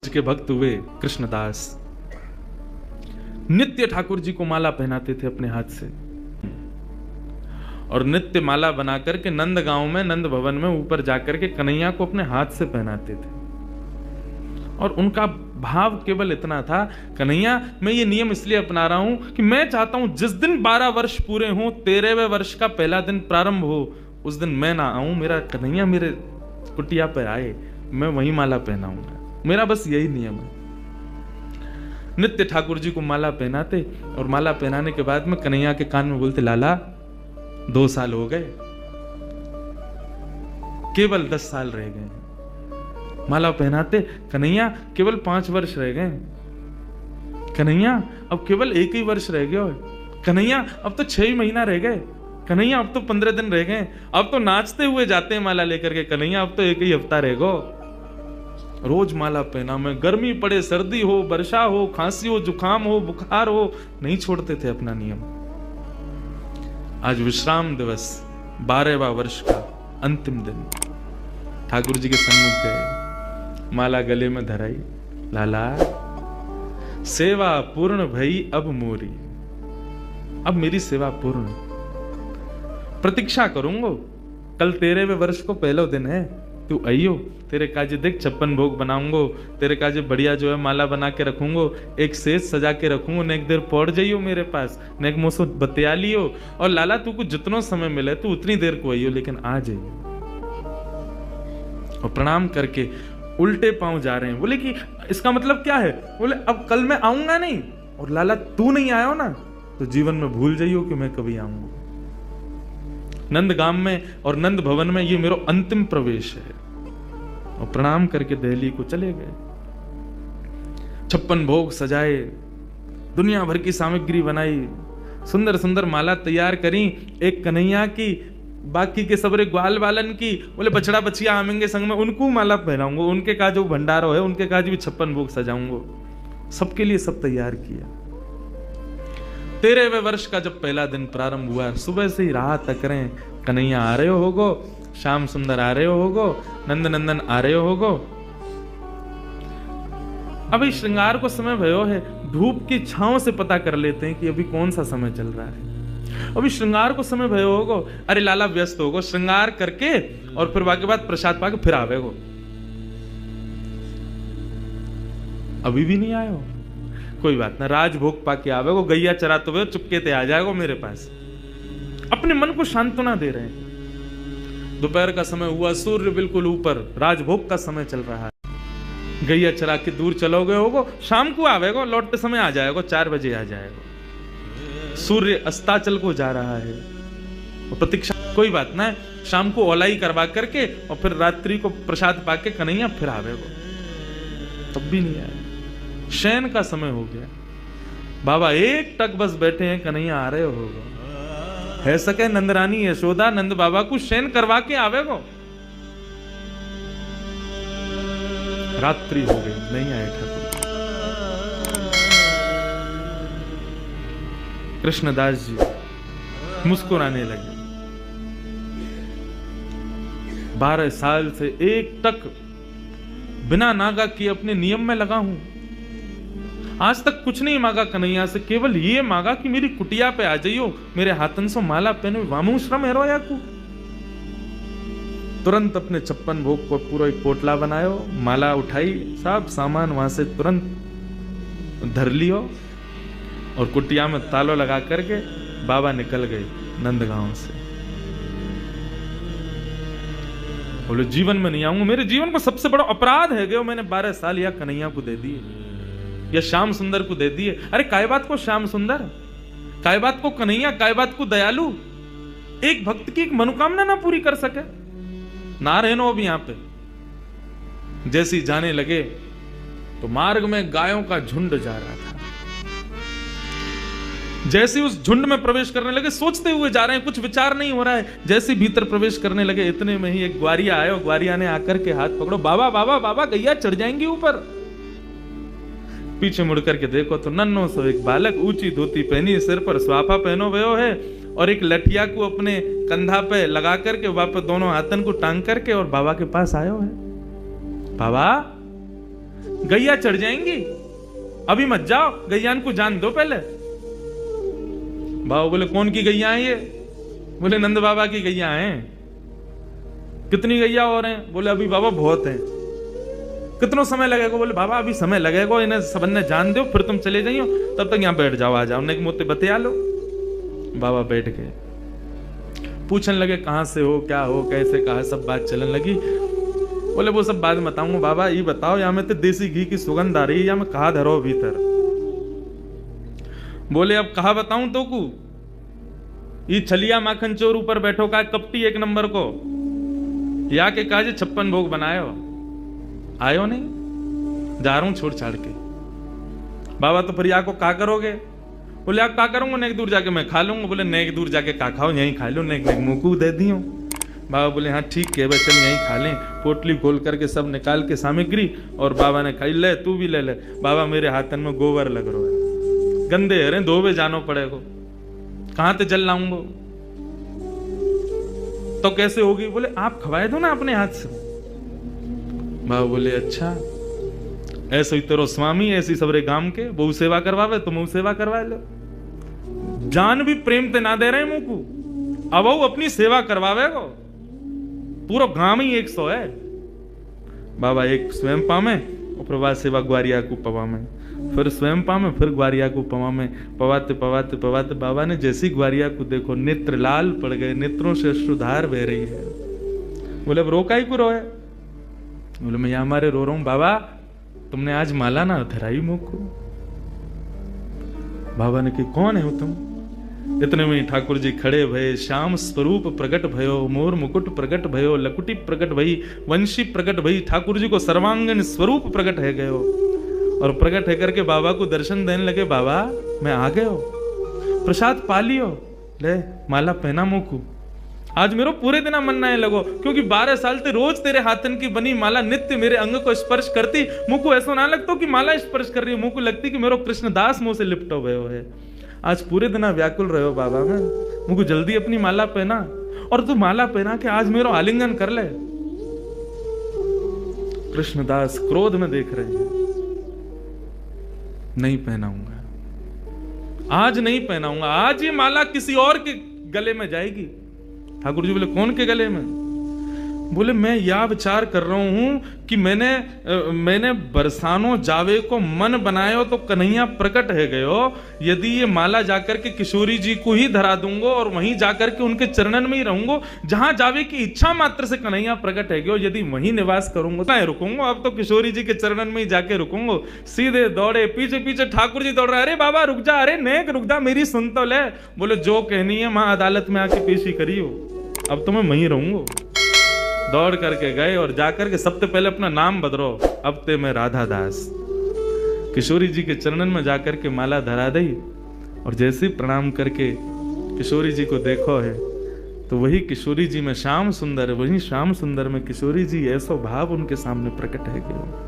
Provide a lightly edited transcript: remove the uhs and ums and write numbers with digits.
के भक्त हुए कृष्णदास। नित्य ठाकुर जी को माला पहनाते थे अपने हाथ से, और नित्य माला बना करके नंद गांव में, नंद भवन में ऊपर जाकर के कन्हैया को अपने हाथ से पहनाते थे। और उनका भाव केवल इतना था, कन्हैया मैं ये नियम इसलिए अपना रहा हूं कि मैं चाहता हूं जिस दिन 12 वर्ष पूरे हों, 13वें वर्ष का पहला दिन प्रारंभ हो, उस दिन मैं ना आऊं, मेरा कन्हैया मेरे कुटिया पर आए, मैं वही माला पहनाऊंगा। मेरा बस यही नियम है। नित्य ठाकुर जी को माला पहनाते, और माला पहनाने के बाद में कन्हैया के कान में बोलते, लाला 2 साल हो गए, केवल 10 साल रह गए। माला पहनाते, कन्हैया केवल 5 वर्ष रह गए। कन्हैया अब केवल 1 ही वर्ष रह गया। कन्हैया अब तो 6 महीना रह गए। कन्हैया अब तो 15 दिन रह गए। अब तो नाचते हुए जाते हैं माला लेकर के। कन्हैया अब तो 1 ही हफ्ता रह गो। रोज माला पहना में, गर्मी पड़े, सर्दी हो, वर्षा हो, खांसी हो, जुकाम हो, बुखार हो, नहीं छोड़ते थे अपना नियम। आज विश्राम दिवस, 12वां वर्ष का अंतिम दिन, ठाकुर जी के सन्मुख गए, माला गले में धराई, लाला सेवा पूर्ण भई अब मोरी, अब मेरी सेवा पूर्ण, प्रतीक्षा करूंगो, कल 13वें वर्ष को पहला दिन है, तू आइयो, तेरे काजे देख 56 भोग बनाऊंगो, तेरे काजे बढ़िया जो है माला बना के रखूंगो, एक सेज सजा के रखूंगो, ने एक देर पौड़ जाइयो मेरे पास, ने एक मोसो बतिया लियो, और लाला तू को जितनो समय मिले तू उतनी देर को आइयो, लेकिन आ जाइयो। और प्रणाम करके उल्टे पांव जा रहे हैं। बोले कि इसका मतलब क्या है? बोले अब कल मैं आऊंगा नहीं, और लाला तू नहीं आयो ना तो जीवन में भूल जाइयो कि मैं कभी आऊंगा। नंदगाम में और नंद भवन में ये मेरा अंतिम प्रवेश है। और प्रणाम करके दिल्ली को चले गए। 56 भोग सजाए, दुनिया भर की सामग्री बनाई, सुंदर सुंदर माला तैयार करी, एक कन्हैया की, बाकी के सबरे ग्वाल बालन की। बोले बछड़ा बछिया आमेंगे संग में, उनको माला पहनाऊंगा, उनके का जो भंडारो है उनके का भी 56 भोग सजाऊंगा। सबके लिए सब तैयार किया। 13वें वर्ष का जब पहला दिन प्रारंभ हुआ, सुबह से ही राह तक रहे, कन्हैया आ रहे होगो, श्याम सुंदर आ रहे होगो, नंद नंदन आ रहे होगो। अभी श्रृंगार को समय भयो है, धूप की छांव से पता कर लेते हैं कि अभी कौन सा समय चल रहा है। अभी श्रृंगार को समय भयो होगो, अरे लाला व्यस्त होगो, श्रृंगार करके और फिर बाकी बात प्रसाद पाके फिर आवेगो। अभी भी नहीं आयो, कोई बात ना, राजभोग पाके आवेगो, गैया चराते हुए चुपके ते आ जाएगो मेरे पास। अपने मन को सांत्वना दे रहे हैं। दोपहर का समय हुआ, सूर्य बिल्कुल ऊपर, राजभोग का समय चल रहा है। गैया चरा के दूर चलोगे होगो, शाम को आवेगो, लौटते समय आ जाएगो, 4 बजे आ जाएगो। सूर्य अस्ताचल को जा रहा है, और प्रतीक्षा, कोई बात ना, शाम को ओलाई करवा करके और फिर रात्रि को प्रसाद पाके कन्हैया फिर आवेगो। तब भी नहीं आया। शयन का समय हो गया, बाबा एक टक बस बैठे हैं, कन्हैया आ रहे होगा। है सके नंदरानी यशोदा नंद बाबा को शयन करवा के आवेगो। रात्रि हो गई, नहीं आए ठाकुर। कृष्णदास जी मुस्कुराने लगे। 12 साल से एक टक बिना नागा किए अपने नियम में लगा हूं। आज तक कुछ नहीं मांगा कन्हैया से, केवल ये मांगा कि मेरी कुटिया पे आ जाइयो, मेरे हाथन से माला पहने, वामू श्रम हेरोया को। तुरंत अपने 56 भोग को पूरा एक पोटला बनायो, माला उठाई, सब सामान वहां से तुरंत धर लियो, और कुटिया में तालो लगा करके बाबा निकल गए नंदगांव से। बोले जीवन में नहीं आऊंगा, मेरे जीवन को सबसे बड़ा अपराध है गयो, मैंने 12 साल या कन्हैया को दे दिए या श्याम सुंदर को दे दिए। अरे काय बात को श्याम सुंदर, काय बात को कन्हैया, काय बात को दयालु, एक भक्त की एक मनोकामना ना पूरी कर सके। ना रहनो अब यहां पे। जैसी जाने लगे तो मार्ग में गायों का झुंड जा रहा था। जैसे उस झुंड में प्रवेश करने लगे, सोचते हुए जा रहे हैं, कुछ विचार नहीं हो रहा है। जैसे भीतर प्रवेश करने लगे, इतने में ही एक ग्वारिया आया, ग्वारिया ने आकर के हाथ पकड़ो, बाबा बाबा बाबा गैया चढ़ जाएंगी ऊपर। पीछे मुड़ करके देखो तो नन्नो सो एक बालक, ऊंची धोती पहनी, सिर पर स्वाफा पहनो भयो है, और एक लठिया को अपने कंधा पे लगा करके वापस दोनों हाथन को टांग करके और बाबा के पास आयो है। बाबा गैया चढ़ जाएंगी, अभी मत जाओ, गैयान को जान दो पहले। बाबा बोले कौन की गैया है ये? बोले नंद बाबा की गैया हैं। कितनी गैया और हैं? बोले अभी बाबा बहुत हैं। कितना समय लगेगा? बोले बाबा अभी समय लगेगा, इन्हें सबने जान दो, फिर तुम चले जाइयो, तब तक यहाँ बैठ जाओ, आ जाओ, नहीं मोते बतिया लो। बाबा बैठ गए, पूछने लगे कहां से हो, क्या हो, कैसे, कहा, सब बात चलने लगी। बोले वो सब बाद में बताऊंगा, बाबा ये बताओ यहाँ में तो देसी घी की सुगंध आ रही है, या मैं कहा धरो भीतर? बोले अब कहा बताऊं तो को? ये छलिया माखन चोर ऊपर बैठो का कपटी एक नंबर को, या के काजे 56 भोग बनायो, आयो नहीं, जा रहा हूं छोड़ छाड़ के। बाबा तो फिर को का करोगे? बोले आप का करूंगा, नेक दूर जाके मैं खा लूंगा। बोले नेक दूर जाके का खाओ, यहीं खा लो, नेक नेक मुंह को दे दियो। बाबा बोले हाँ ठीक है भाई, चल यहीं खा लें। पोटली खोल करके सब निकाल के सामग्री, और बाबा ने खाई, ले तू भी ले ले। बाबा मेरे हाथन में गोबर लग रहा है, गंदे हरे धोबे जानो पड़ेगा, कहां ते जल लाऊंगा? तो कैसे होगी? बोले आप खवाए दो ना अपने हाथ से। बाबा बोले अच्छा, ऐसे ही तेरो स्वामी, ऐसी सबरे गांव के बहु सेवा करवावे, तुम सेवा करवा लो। जान भी प्रेम ते ना दे रहे मुंह को, अब वो अपनी सेवा करवावे को। पूरा गांव ही 100 है। बाबा एक स्वयं पामे, और प्रभा सेवा ग्वारिया को पवा में, फिर स्वयं पामे, फिर ग्वारिया को पवा में। पवाते पवाते पवाते बाबा ने जैसी ग्वारिया को देखो, नेत्र लाल पड़ गए, नेत्रों से अश्रुधार बह रही है। बोले अब रोका ही को रोए? बोले मैं यहां मारे रो रहा हूं बाबा, तुमने आज माला ना धराई मुंह को। बाबा ने कही कौन है हो तुम? इतने में ठाकुर जी खड़े भये, श्याम स्वरूप प्रकट भयो, मोर मुकुट प्रकट भयो, लकुटी प्रकट भई, वंशी प्रकट भई। ठाकुर जी को सर्वांगन स्वरूप प्रकट है गयो, और प्रकट है करके बाबा को दर्शन देने लगे। बाबा मैं आ गयो, प्रसाद पा लियो, ले माला पहना मुंह को। आज मेरो पूरे दिन मन ना लगो, क्योंकि 12 साल से रोज तेरे हाथन की बनी माला नित्य मेरे अंग को स्पर्श करती। मुझ को ऐसा ना लगता कि माला स्पर्श कर रही है, मुझ को लगती कि मेरो कृष्णदास मुंह से लिपटो भयो है। आज पूरे दिन व्याकुल रहो बाबा, मैं मुझको जल्दी अपनी माला पहना, और तू माला पहना के आज मेरो आलिंगन कर ले। कृष्णदास क्रोध में देख रहे हैं, नहीं पहनाऊंगा, आज नहीं पहनाऊंगा, आज ये माला किसी और के गले में जाएगी। ठाकुर जी बोले कौन के गले में? बोले मैं यह विचार कर रहा हूं कि मैंने बरसानो जावे को मन बनायो तो कन्हैया प्रकट है गयो। यदि ये माला जाकर के किशोरी जी को ही धरा दूंगा, और वहीं जाकर के उनके चरणन में ही रहूंगा, जहां जावे की इच्छा मात्र से कन्हैया प्रकट है गयो, यदि वहीं निवास करूंगा तो रुकूंगा। अब तो किशोरी जी के चरणन में ही जाके रुकूंगा। सीधे दौड़े, पीछे पीछे ठाकुर जी दौड़ रहे, अरे बाबा रुक जा, अरे नेक रुक जा, मेरी सुन तो ले। बोले जो कहनी है मां अदालत में आके पेशी करियो, अब तो मैं वहीं रहूंगा। दौड़ करके गए, और जाकर के सबसे पहले अपना नाम बदलो, अब ते मैं राधा दास। किशोरी जी के चरणन में जाकर के माला धरा दी, और जैसे प्रणाम करके किशोरी जी को देखो है, तो वही किशोरी जी में श्याम सुंदर, वही श्याम सुंदर में किशोरी जी, ऐसा भाव उनके सामने प्रकट है गया।